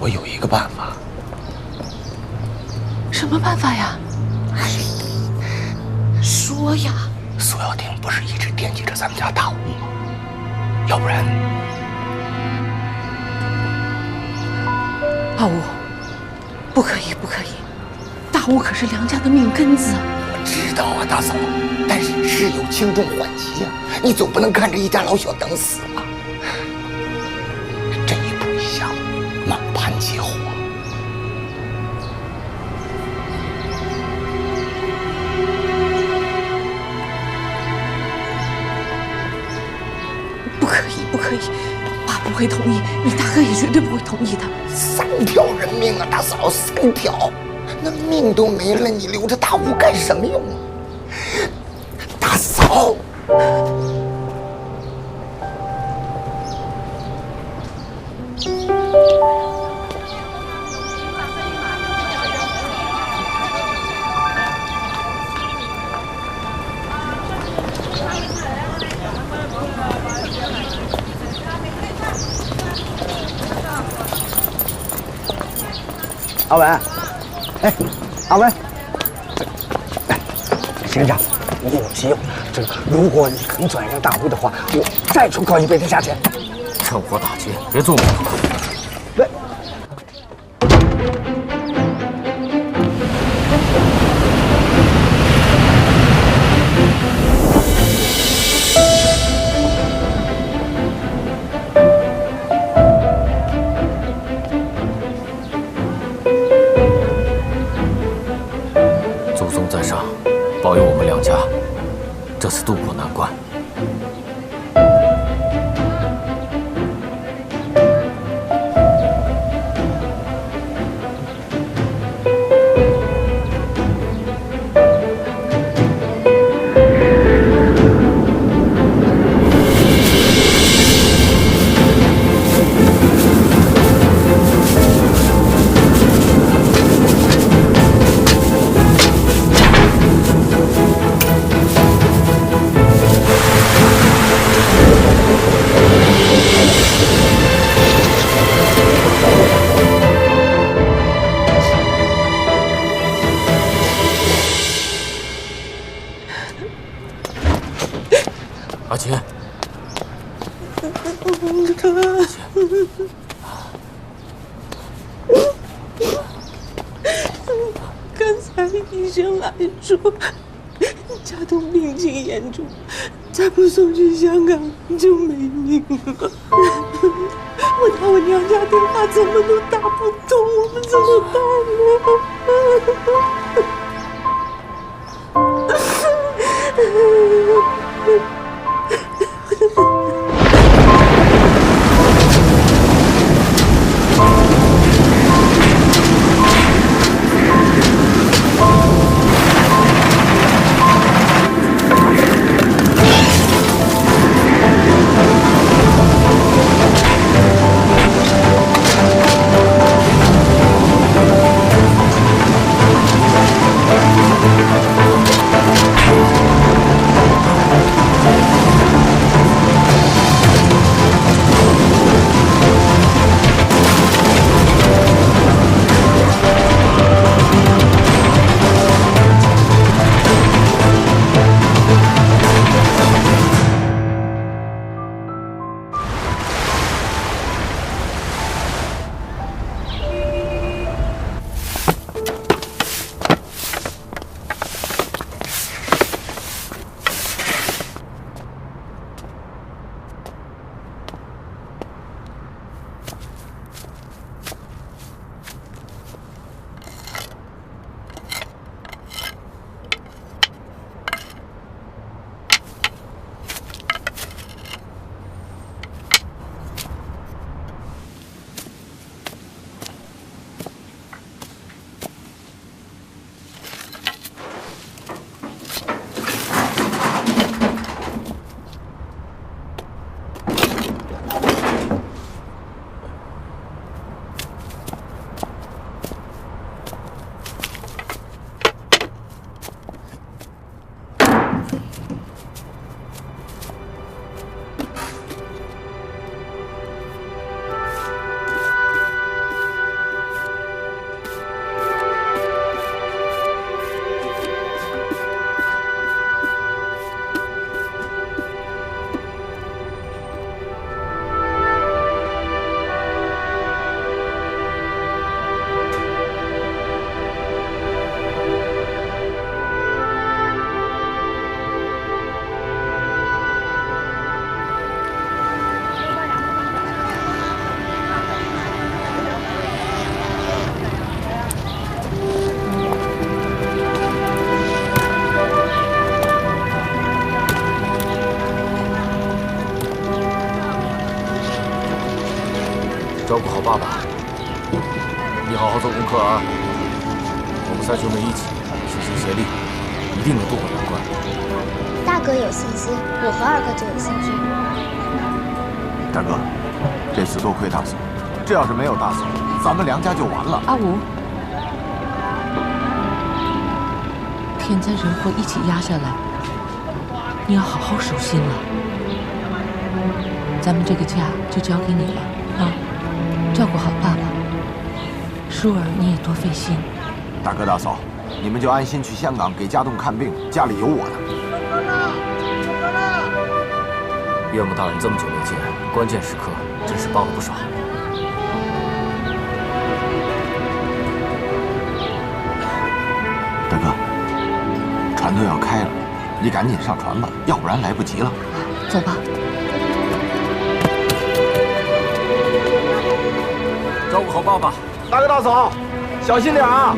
我有一个办法。什么办法呀？说呀！苏小婷不是一直惦记着咱们家大吴吗？要不然，阿吴，不可以，不可以！大吴可是梁家的命根子。我知道啊，大嫂，但是事有轻重缓急呀，你总不能看着一家老小等死啊！这一步一下，满盘皆火。不可以，不可以！爸不会同意，你大哥也绝对不会同意的。3条人命啊，大嫂，3条，那命都没了，你留着大吴干什么用啊？大嫂。阿文，哎，阿文，先生，你有急用，这个如果你肯转让大吴的话，我再出高1倍的价钱。趁火打劫，别做梦。喂。祖宗在上，保佑我们梁家这次渡过难关。阿琴，刚才医生来说，家东病情严重，再不送去香港就没命了。我打我娘家电话怎么都打不通，我们怎么办呢？爸爸，你好好做功课啊！我们三兄妹一起齐心协力，一定能渡过难关。大哥有信心，我和二哥就有信心。大哥，这次多亏大嫂，这要是没有大嫂，咱们梁家就完了。阿武，天灾人祸一起压下来，你要好好守心了。咱们这个家就交给你了啊，照顾好爸爸。舒儿，你也多费心。大哥大嫂，你们就安心去香港给家栋看病，家里有我的。岳母大人这么久没见，关键时刻真是帮了不少。大哥，船都要开了，你赶紧上船吧，要不然来不及了。走吧。照顾好爸爸。大哥大嫂，小心点啊！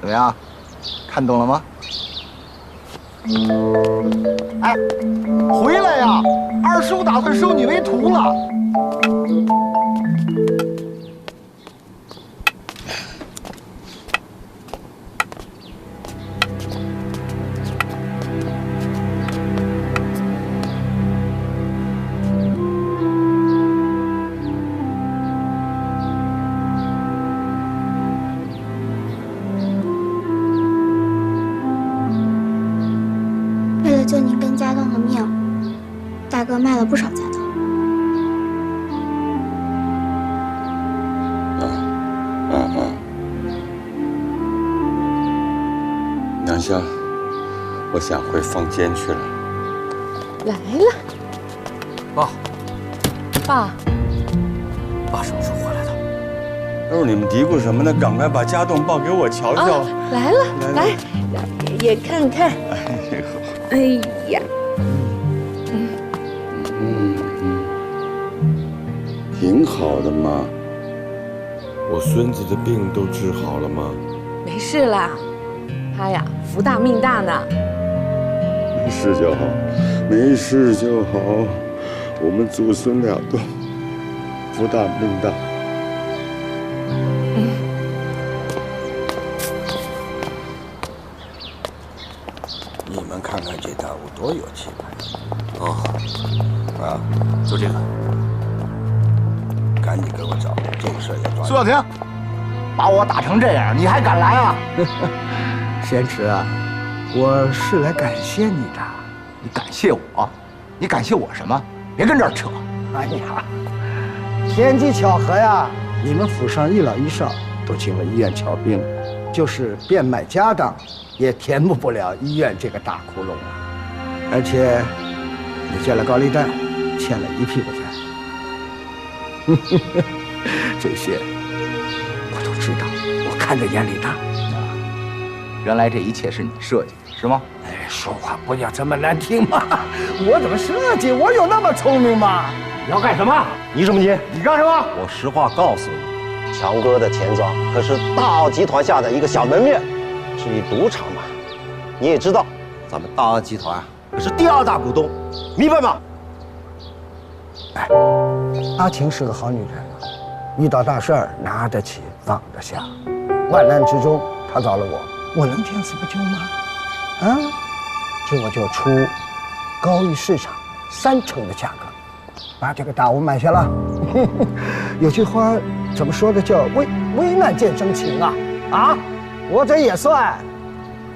怎么样？看懂了吗？哎，回来呀！二叔打算收你为徒了。为了救您跟家栋的命，大哥卖了不少家当。娘香，我想回坊间去了。来了，爸，爸。爸什么时候回来的？都是你们嘀咕什么呢？赶快把家栋抱给我瞧瞧。啊，来了，来，让爷爷看看。哎呀，挺好的嘛。我孙子的病都治好了吗？没事啦，他呀福大命大呢。没事就好，没事就好。我们祖孙俩都福大命大。你们看看这大屋多有气派！哦，啊，就这个。赶紧给我找，这个事儿也抓。苏小婷，把我打成这样，你还敢来啊？贤侄啊，我是来感谢你的。你感谢我？你感谢我什么？别跟这儿扯！哎呀，天机巧合呀，你们府上一老一少都进了医院瞧病，就是变卖家当，也填补不了医院这个大窟窿了。而且，你借了高利贷，欠了一屁股债。这些我都知道，我看在眼里呢。原来这一切是你设计的，是吗？哎，说话不要这么难听嘛！我怎么设计？我有那么聪明吗？你要干什么？你什么急？你干什么？我实话告诉你，强哥的钱庄可是大奥集团下的一个小门面，至于赌场嘛，你也知道，咱们大奥集团可是第2大股东，明白吗？哎，阿晴是个好女人啊，遇到大事儿拿得起放得下，万难之中她找了我，我能见死不救吗？啊，这我就出高于市场30%的价格，把这个大屋买下了。有句话怎么说的，叫危难见真情啊！啊，我这也算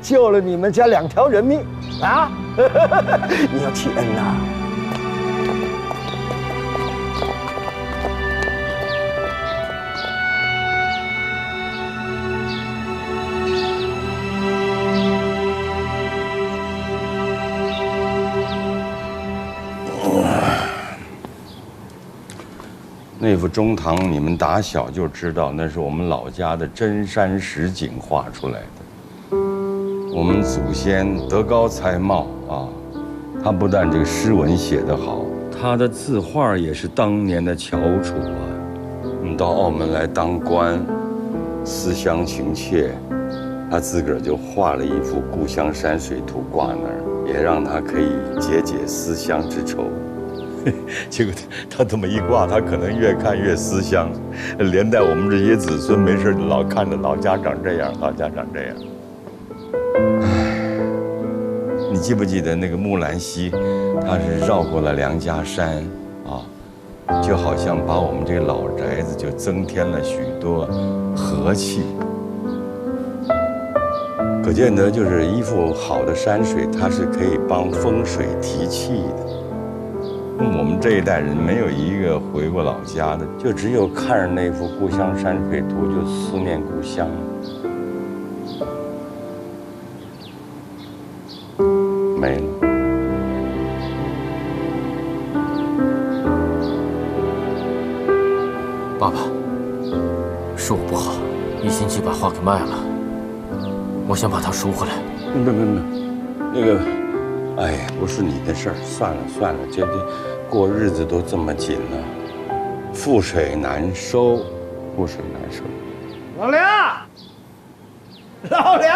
救了你们家2条人命啊！你要替恩呐！那幅中堂，你们打小就知道，那是我们老家的真山实景画出来的。我们祖先德高才貌啊，他不但这个诗文写得好，他的字画也是当年的翘楚啊。到澳门来当官，思乡情切，他自个儿就画了一幅故乡山水图挂那儿，也让他可以解解思乡之愁。结果他这么一挂，他可能越看越思乡，连带我们这些子孙没事老看着老家长这样，老家长这样。你记不记得那个木兰溪，它是绕过了梁家山啊，就好像把我们这个老宅子就增添了许多和气。可见得就是一幅好的山水，它是可以帮风水提气的。我们这一代人没有一个回过老家的，就只有看着那幅故乡山水图就思念故乡。没了。爸爸，是我不好，一心急把画给卖了。我想把它赎回来。不，那个，哎呀，不是你的事儿，算了，这过日子都这么紧了，覆水难收。老梁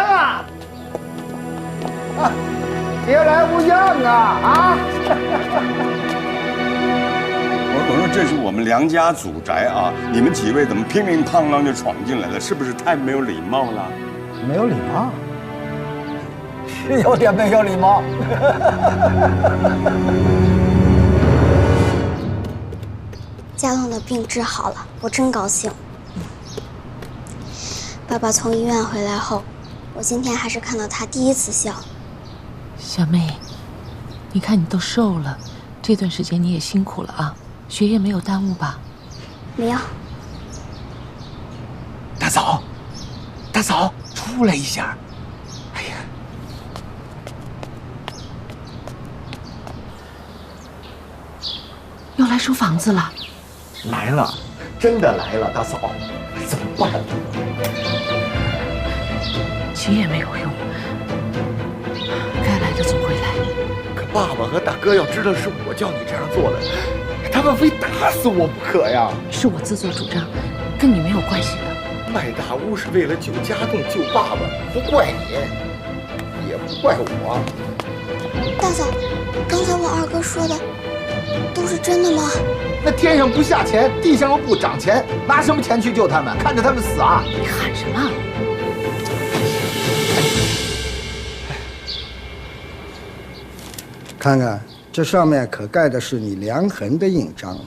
啊，别来无恙啊！我说这是我们梁家祖宅啊，你们几位怎么乒乒乓啷就闯进来了？是不是太没有礼貌了？没有礼貌，是有点没有礼貌。家栋的病治好了，我真高兴。爸爸从医院回来后，我今天还是看到他第一次笑。小妹，你看你都瘦了，这段时间你也辛苦了啊，学业没有耽误吧？没有。大嫂，出来一下。哎呀，又来收房子了？来了，真的来了，大嫂，怎么办？急也没有用，该来的总会来。可爸爸和大哥要知道是我叫你这样做的，他们非打死我不可呀！是我自作主张，跟你没有关系的。卖大屋是为了救家栋、救爸爸，不怪你，也不怪我。大嫂，刚才我二哥说的都是真的吗？那天上不下钱，地上又不涨钱，拿什么钱去救他们？看着他们死啊！你喊什么？看看这上面可盖的是你梁衡的印章了。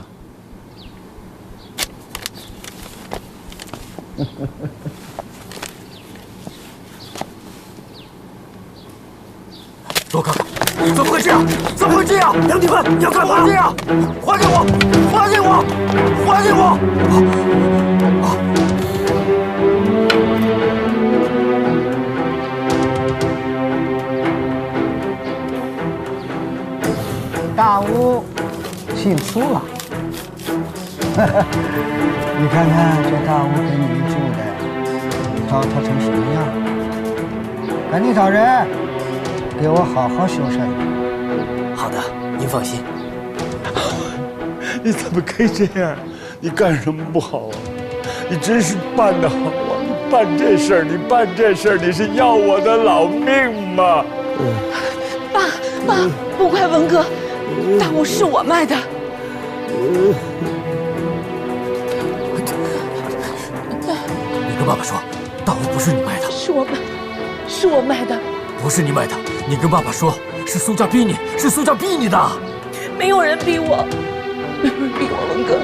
多看看，怎么会这样？怎么会这样？梁警官，你要干嘛？这样，还给我！还给我！还给我！大屋姓苏了。你看看这大屋给你们住的，糟蹋成什么样？赶紧找人，给我好好修缮。好的，您放心。你怎么可以这样？你干什么不好啊？你真是办得好啊！你办这事儿，你是要我的老命吗？爸，不怪文哥，大屋是我卖的。你跟爸爸说，大屋不是你卖的，是我卖的。不是你卖的。你跟爸爸说，是苏家逼你，是苏家逼你的。没有人逼我，文哥，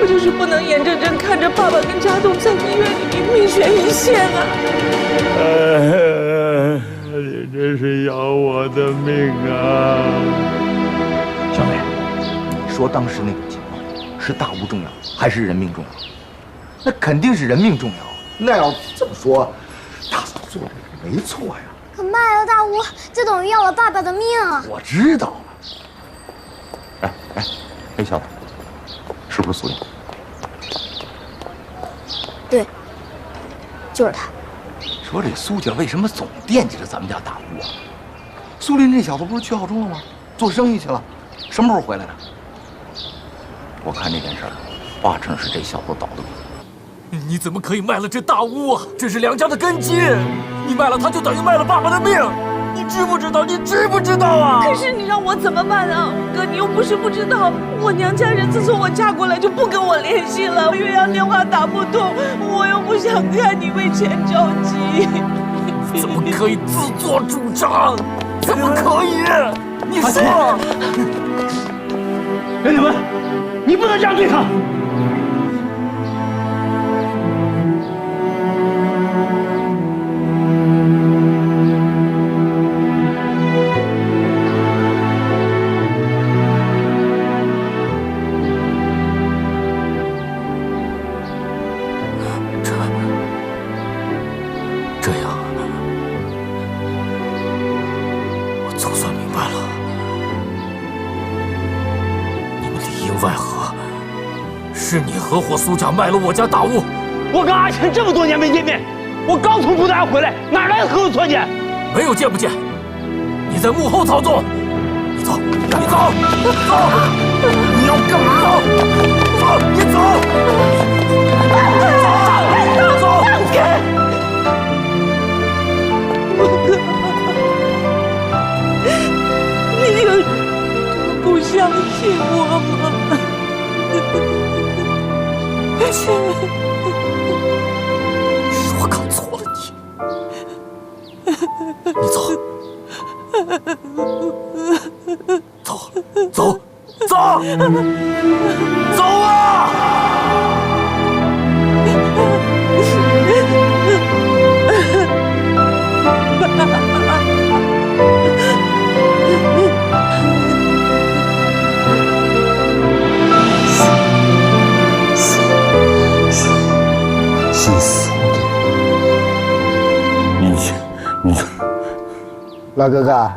我就是不能眼睁睁看着爸爸跟家栋在医院里面命悬一线啊！你这是要我的命啊！小梅，你说当时那个情况是大屋重要还是人命重要？那肯定是人命重要。那要这么说，大嫂做的没错呀。可卖了大屋，就等于要了爸爸的命啊！我知道。哎，小子，是不是苏亮？对，就是他。说这苏家为什么总惦记着咱们家大屋啊？苏林这小子不是去澳洲了吗？做生意去了，什么时候回来的？我看这件事儿，八成是这小子捣的鬼。你怎么可以卖了这大屋啊？这是梁家的根基，你卖了它就等于卖了爸爸的命。你知不知道？你知不知道啊？可是你让我怎么办啊？哥，你又不是不知道，我娘家人自从我嫁过来就不跟我联系了，岳阳电话打不通，我又不想看你为钱着急。怎么可以自作主张？怎么可以？你说，人你们，你不能这样对他。这样，我总算明白了，你们里应外合，是你合伙苏家卖了我家大屋。我跟阿钱这么多年没见面，我刚从不丹回来，哪来的合作团结？没有见不见，你在幕后操纵。你走，你走，走！你要干嘛？走，你走！走！放开！你有不相信我吗？是我看错了你。你走，走，走，走，走啊！心死我了！你，老哥哥，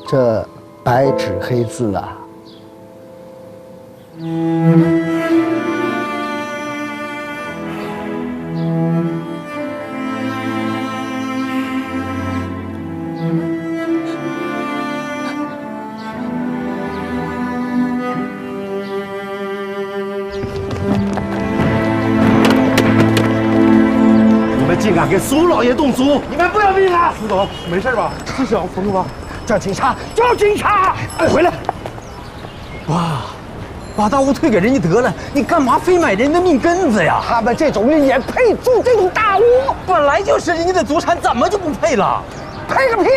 这白纸黑字啊。竟敢给苏老爷动粗！你们不要命啊！苏总，没事吧？是小冯吧？叫警察！叫警察！回来！爸，把大屋退给人家得了，你干嘛非买人的命根子呀？他们这种人也配住这种大屋？本来就是人家的祖产，怎么就不配了？配个屁！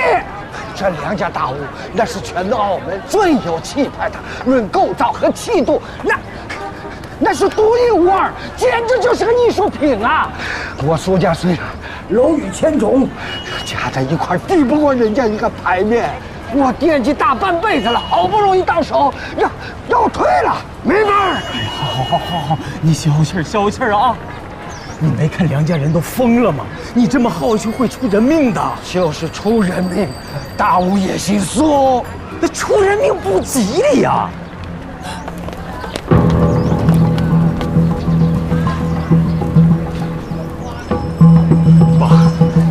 这梁家大屋那是全澳门最有气派的，论构造和气度，那是独一无二，简直就是个艺术品啊！我苏家虽然楼宇千种，加在一块抵不过人家一个牌面。我惦记大半辈子了，好不容易到手，要退了，没法儿。好，你消气儿啊！你没看梁家人都疯了吗？你这么好去会出人命的。就是出人命，大屋也姓苏，那出人命不吉利呀！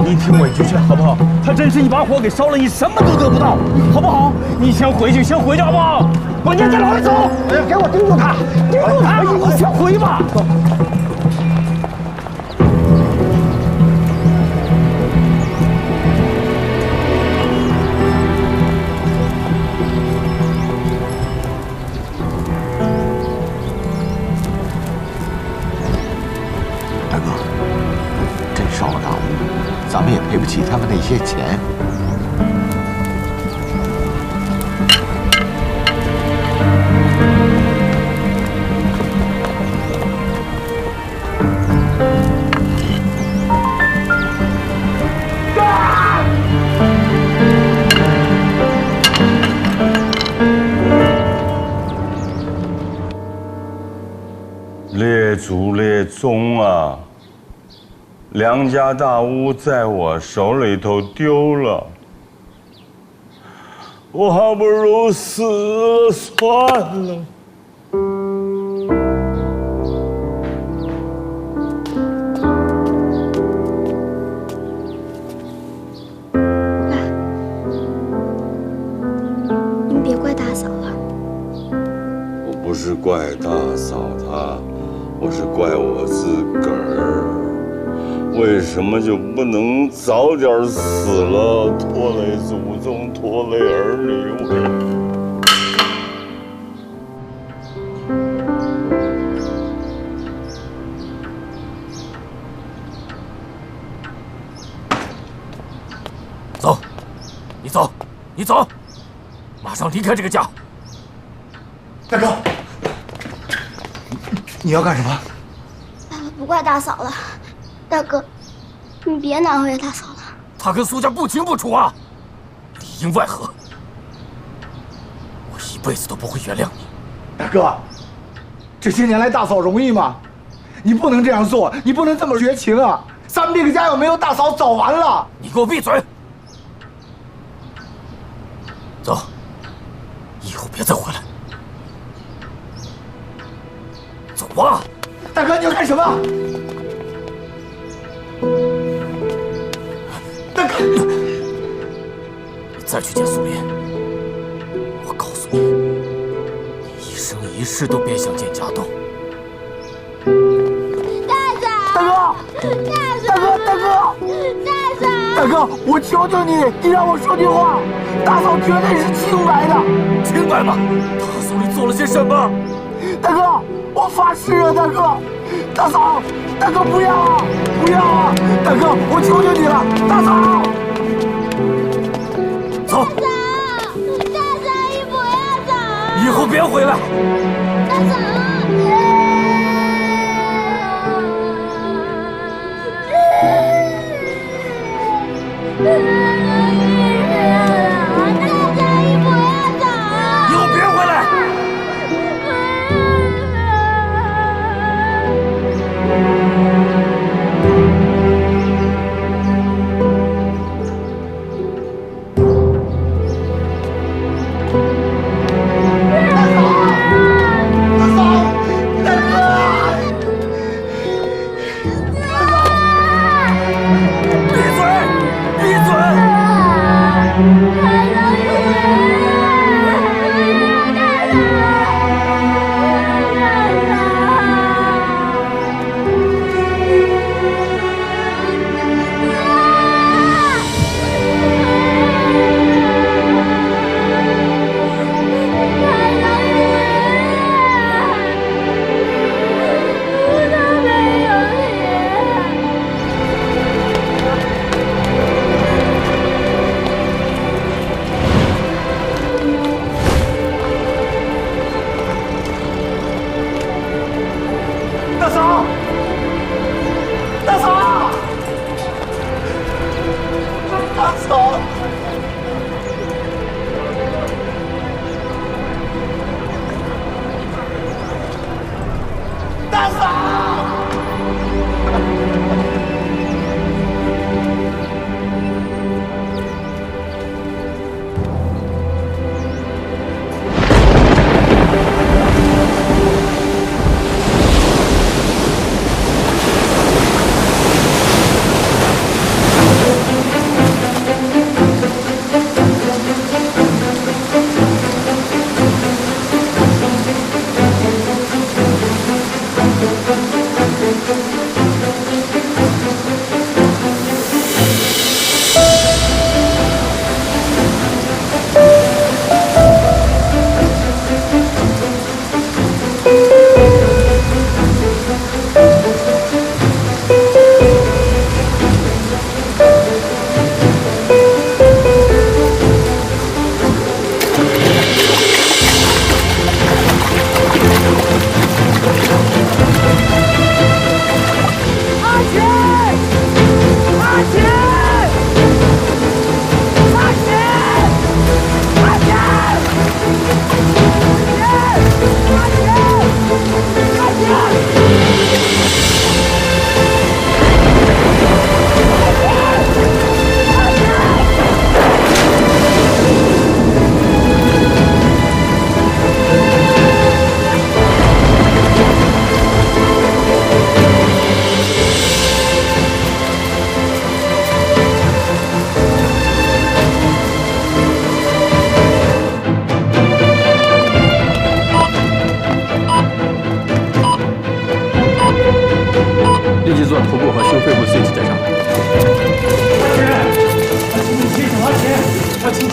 你听我一句劝，好不好？他真是一把火给烧了，你什么都得不到，好不好？你先回去，好不好？关键在老爷走，给我盯住他，盯住他！你先回吧。大哥，真烧了大屋。咱们也赔不起他们那些钱。列祖列宗啊！梁家大屋在我手里头丢了，我还不如死了算了。是怪大嫂她，我是怪我自个儿。为什么就不能早点死了，拖累祖宗，拖累儿女？走，你走，你走，马上离开这个家。大哥，你要干什么？爸爸不怪大嫂了，大哥，你别难为大嫂了。他跟苏家不清不楚啊，里应外合，我一辈子都不会原谅你。大哥，这些年来大嫂容易吗？你不能这样做，你不能这么绝情啊！咱们这个家要没有大嫂，早完了。你给我闭嘴！走，以后别再回来。走啊！大哥，你要干什么？大哥，你再去见苏林，我告诉你，你一生一世都别想见家栋。大哥，我求求你，你让我说句话，大嫂绝对是清白的。清白吗？大嫂，你做了些什么？大哥，我发誓啊，大哥，大嫂，大哥不要啊，不要啊，大哥，我求求你了，大嫂。走。大嫂，你不要走。以后别回来。大嫂。以后别回来！闭嘴！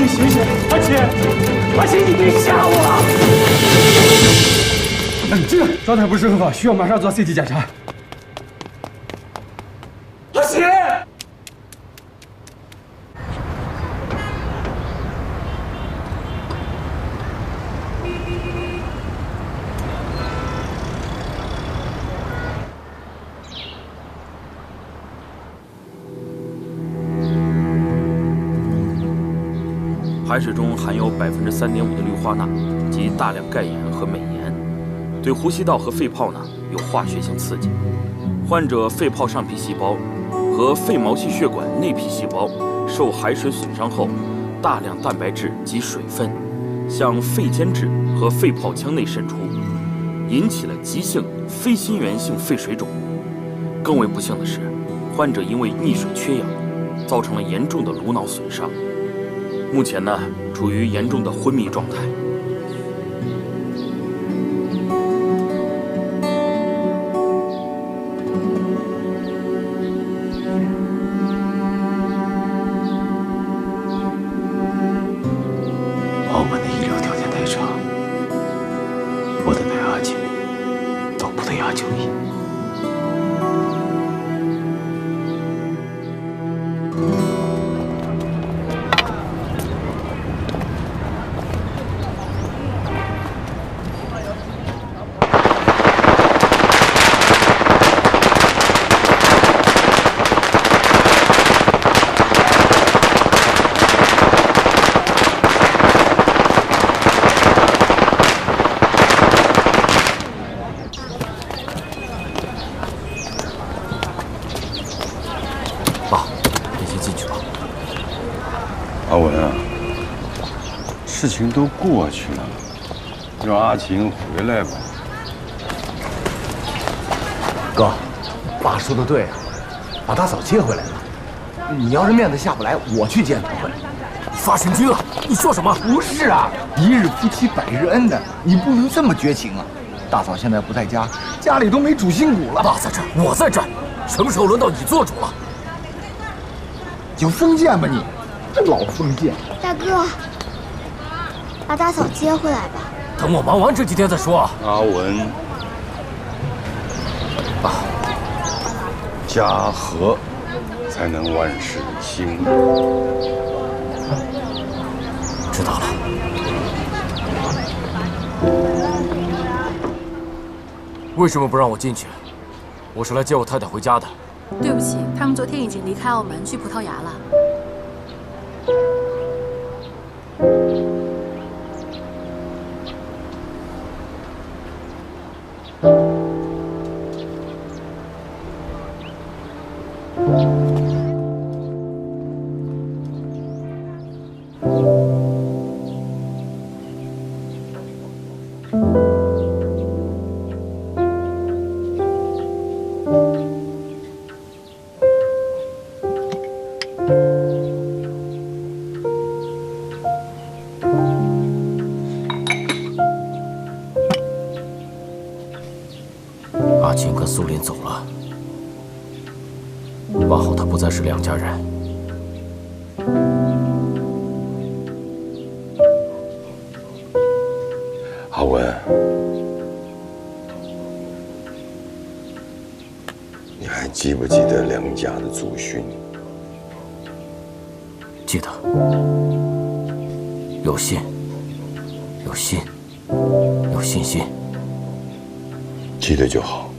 请醒醒！阿奇，阿奇，你别吓我了！冷静，状态不是很好，需要马上做 CT 检查。阿奇。 海水中含有3.5%的氯化钠及大量钙盐和镁盐，对呼吸道和肺泡呢有化学性刺激。患者肺泡上皮细胞和肺毛细血管内皮细胞受海水损伤后，大量蛋白质及水分向肺间质和肺泡腔内渗出，引起了急性非心源性肺水肿。更为不幸的是，患者因为溺水缺氧，造成了严重的颅脑损伤。 目前呢，处于严重的昏迷状态。澳门的医疗条件太差，我的奶阿锦都不得牙就医。 阿文啊，事情都过去了，让阿琴回来吧。哥，爸说的对啊，把大嫂接回来吧。你要是面子下不来，我去接她回来。发神经了！你说什么？不是啊，一日夫妻百日恩的，你不能这么绝情啊！大嫂现在不在家，家里都没主心骨了。爸在这儿，我在这儿，什么时候轮到你做主了？有封建吧你？ 这老封建，大哥，把大嫂接回来吧。等我忙完这几天再说。阿文，家和才能万事兴。知道了。为什么不让我进去？我是来接我太太回家的。对不起，他们昨天已经离开澳门去葡萄牙了。 阿琴跟苏林走了，八号他不再是两家人。阿文，你还记不记得梁家的祖训？记得，有信，有信，有信心。记得就好。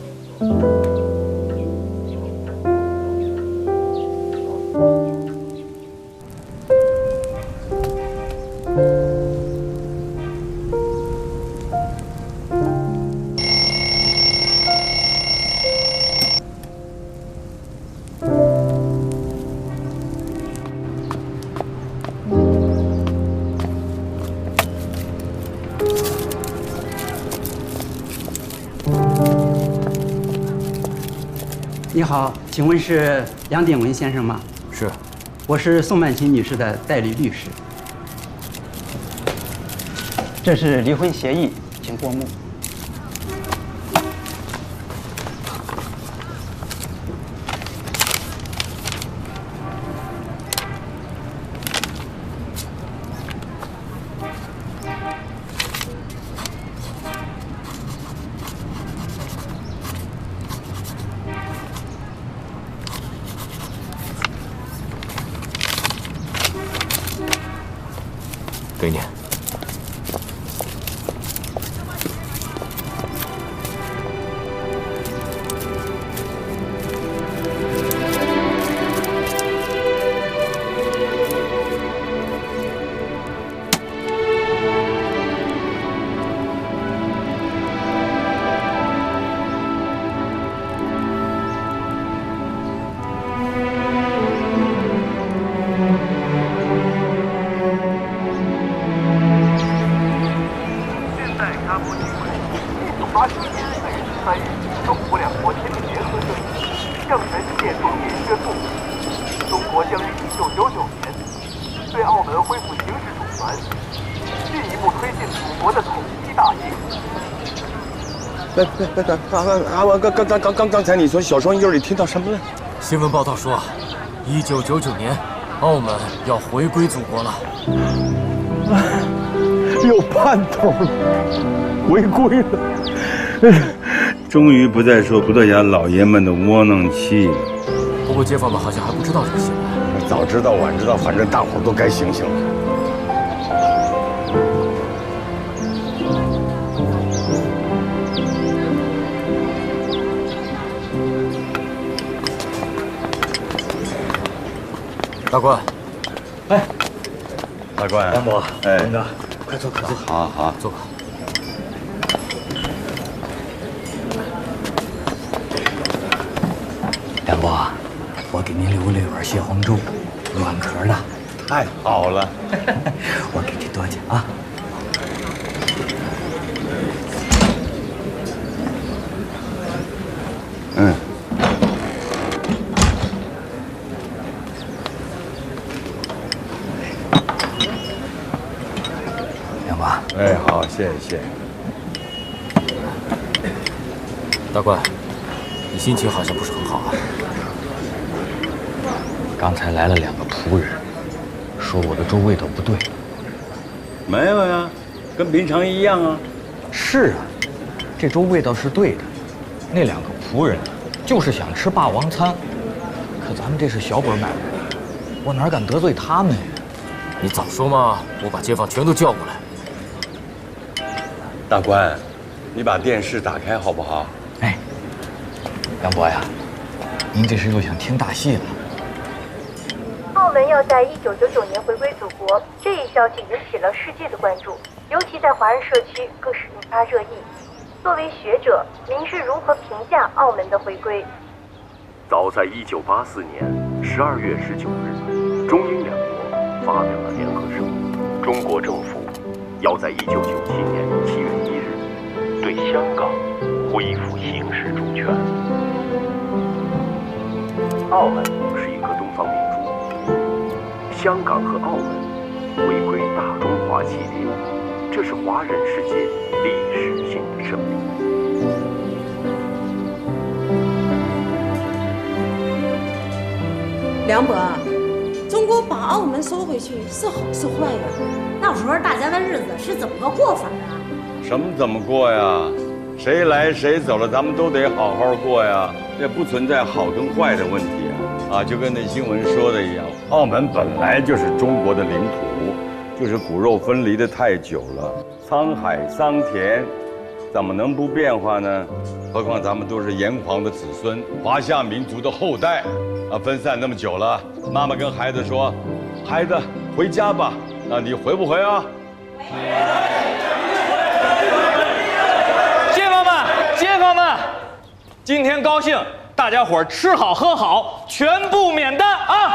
你好，请问是杨鼎文先生吗？是，我是宋曼琴女士的代理律师。这是离婚协议，请过目。给你。刚才你从小双音里听到什么了？新闻报道说，1999年，澳门要回归祖国了。有盼头了，回归了。终于不再受葡萄牙老爷们的窝囊气了。不过街坊们好像还不知道这个新闻。早知道晚知道，反正大伙都该醒醒了。大官，哎，大官，梁伯，哎，林哥，快坐，快坐。好好，坐吧。梁伯，我给您留了一碗蟹黄粥，软壳的。太好了，我给您多点啊。嗯。哎，好，谢谢。大官，你心情好像不是很好啊。刚才来了2个仆人，说我的粥味道不对。没有呀，跟平常一样啊。是啊，这粥味道是对的。那2个仆人就是想吃霸王餐，可咱们这是小本买卖，我哪敢得罪他们呀？你早说嘛，我把街坊全都叫过来。大官，你把电视打开好不好？哎，杨伯呀，您这是又想听大戏了？澳门要在1999年回归祖国，这一消息引起了世界的关注，尤其在华人社区更是引发热议。作为学者，您是如何评价澳门的回归？早在1984年12月19日，中英2国发表了联合声明，中国政府要在1997年7月1日对香港恢复行使主权。澳门是一颗东方明珠，香港和澳门回归大中华系列，这是华人世界历史性的胜利。梁伯，中国把澳门收回去是好是坏呀？到时候大家的日子是怎么个过法啊？什么怎么过呀？谁来谁走了，咱们都得好好过呀，这不存在好跟坏的问题啊！就跟那新闻说的一样，澳门本来就是中国的领土，就是骨肉分离的太久了，沧海桑田，怎么能不变化呢？何况咱们都是炎黄的子孙，华夏民族的后代，分散那么久了，妈妈跟孩子说：“孩子，回家吧。”你回不回啊？街坊们，今天高兴，大家伙儿吃好喝好，全部免单啊！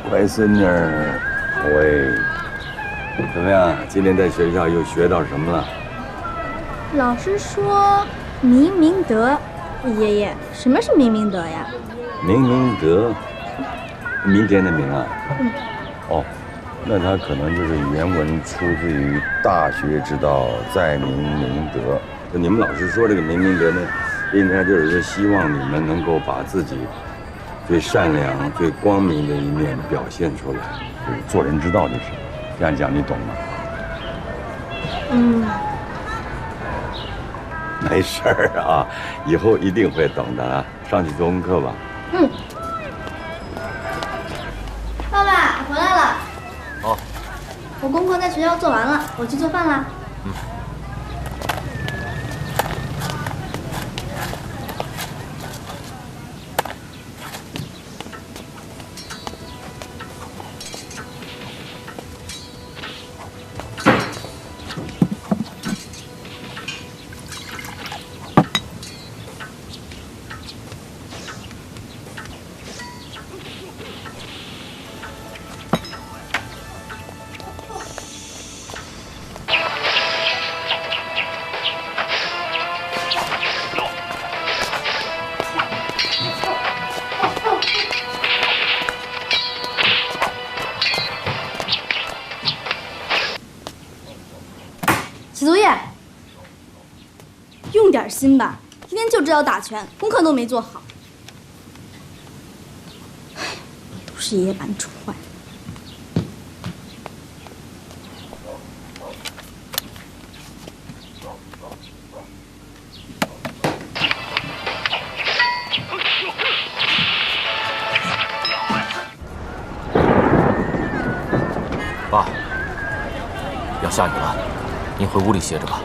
乖孙女儿，喂，怎么样？今天在学校又学到什么了？老师说明明德。爷爷，什么是明明德呀？明明德，明天的明啊？嗯。哦，那他可能就是原文出自于“大学之道，在明明德”。就你们老师说这个明明德呢，应该就是说希望你们能够把自己最善良、最光明的一面表现出来，就是做人之道，就是这样讲，你懂吗？嗯。没事儿啊，以后一定会懂的啊。上去做功课吧。嗯。爸爸，我回来了。哦。我功课在学校做完了，我去做饭啦。嗯。写作业，用点心吧，天天就知道打拳，功课都没做好。都是爷爷把你宠坏。爸，要下雨了，您回屋里歇着吧。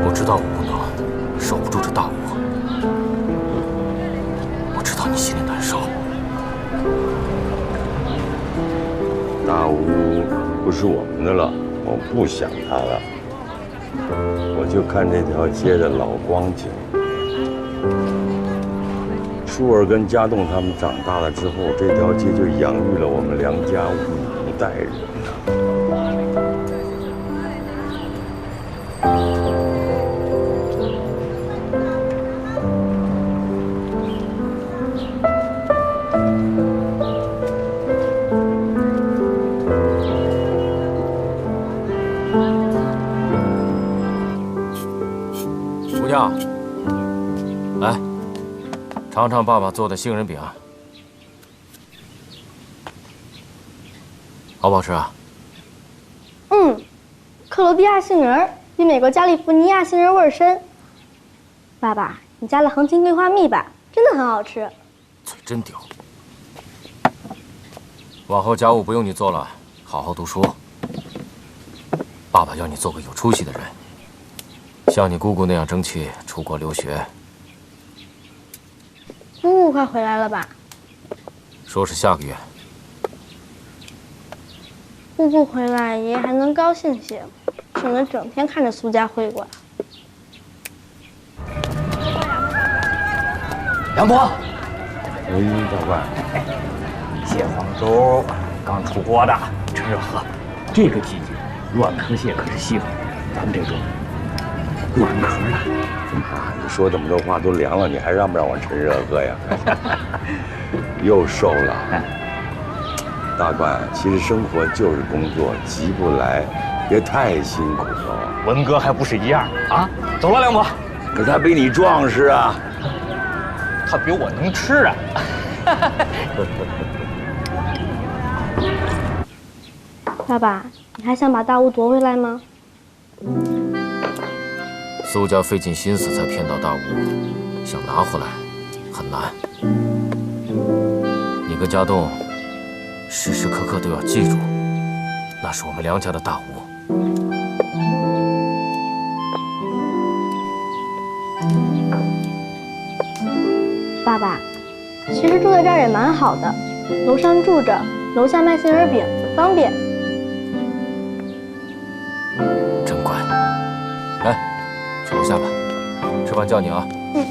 我知道我不能守不住这大屋，我知道你心里难受。大屋不是我们的了，我不想它了。我就看这条街的老光景。舒儿跟家栋他们长大了之后，这条街就养育了我们梁家5代人呢。姑娘，来，尝尝爸爸做的杏仁饼，好不好吃啊？嗯，克罗地亚杏仁比美国加利福尼亚杏仁味儿深。爸爸，你加了横琴桂花蜜吧，真的很好吃。嘴真刁。往后家务不用你做了，好好读书。爸爸要你做个有出息的人，像你姑姑那样争气，出国留学。姑姑快回来了吧？说是下个月。姑姑回来，爷爷还能高兴些，省得整天看着苏家慧过来。梁伯，大官，蟹黄粥刚出锅的，趁热喝。这个季节，软壳蟹可是稀罕，咱们这种软壳的。啊，你说这么多话都凉了，你还让不让我趁热喝呀？又瘦了。大官，其实生活就是工作，急不来，别太辛苦了。文哥还不是一样啊？走了，梁伯。可他比你壮实啊。他比我能吃啊！爸爸，你还想把大屋夺回来吗？苏家费尽心思才骗到大屋，想拿回来很难。你跟家栋时时刻刻都要记住，那是我们梁家的大屋。爸爸，其实住在这儿也蛮好的，楼上住着，楼下卖杏仁饼，方便。真乖。来，去楼下吧，吃饭叫你啊。嗯。